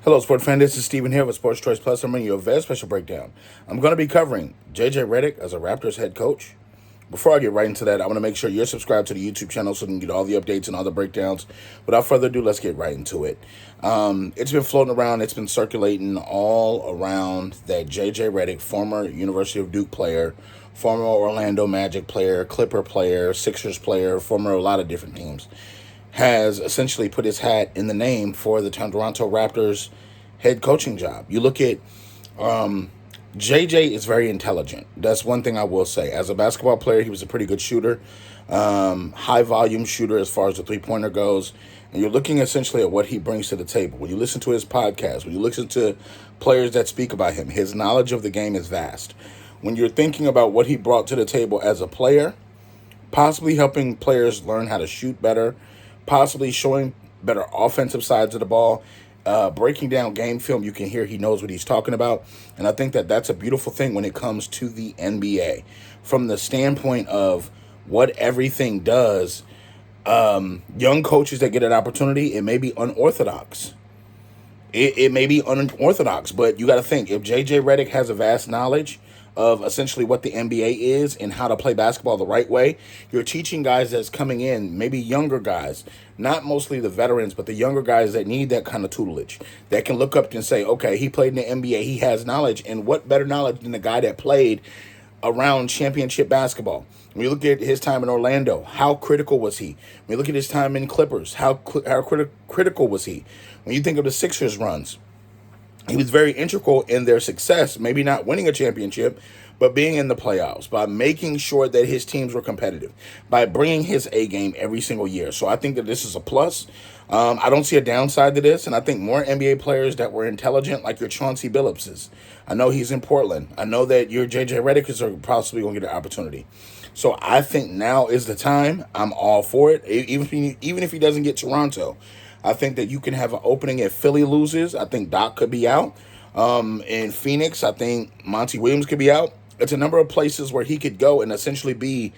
Hello, sport fan. This is Steven here with Sports Choice Plus. I'm bringing you a very special breakdown. I'm going to be covering Reddick as a Raptors head coach. Before I get right into that, I want to make sure you're subscribed to the YouTube channel so you can get all the updates and all the breakdowns. Without further ado, let's get right into it. It's been floating around. It's been circulating all around that Reddick, former University of Duke player, former Orlando Magic player, Clipper player, Sixers player, former a lot of different teams, has essentially put his hat in the name for the Toronto Raptors head coaching job. You look at JJ is very intelligent. That's one thing I will say. As a basketball player, he was a pretty good shooter, high volume shooter as far as the three-pointer goes. And you're looking essentially at what he brings to the table. When you listen to his podcast, when you listen to players that speak about him, his knowledge of the game is vast. When you're thinking about what he brought to the table as a player, possibly helping players learn how to shoot better, possibly showing better offensive sides of the ball, breaking down game film, you can hear he knows what he's talking about. And I think that that's a beautiful thing when it comes to the NBA. From the standpoint of what everything does, young coaches that get an opportunity, it may be unorthodox. It may be unorthodox, but you got to think, if J.J. Reddick has a vast knowledge of essentially what the NBA is and how to play basketball the right way, you're teaching guys that's coming in, maybe younger guys, not mostly the veterans, but the younger guys that need that kind of tutelage, that can look up and say, okay, he played in the NBA, he has knowledge, and what better knowledge than the guy that played around championship basketball. When you look at his time in Orlando, how critical was he? When you look at his time in Clippers, how critical was he? When you think of the Sixers runs, he was very integral in their success, maybe not winning a championship, but being in the playoffs, by making sure that his teams were competitive, by bringing his A game every single year. So I think that this is a plus. I don't see a downside to this, and I think more NBA players that were intelligent, like your Chauncey Billupses. I know he's in Portland. I know that your J.J. Reddick is possibly going to get an opportunity. So I think now is the time. I'm all for it, even if he doesn't get Toronto. I think that you can have an opening if Philly loses. I think Doc could be out. In Phoenix, I think Monty Williams could be out. It's a number of places where he could go and essentially be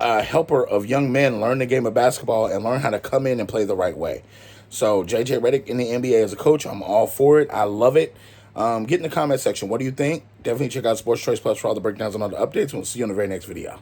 a helper of young men learn the game of basketball and learn how to come in and play the right way. So J.J. Reddick in the NBA as a coach, I'm all for it. I love it. Get in the comment section. What do you think? Definitely check out Sports Choice Plus for all the breakdowns and all the updates. We'll see you on the very next video.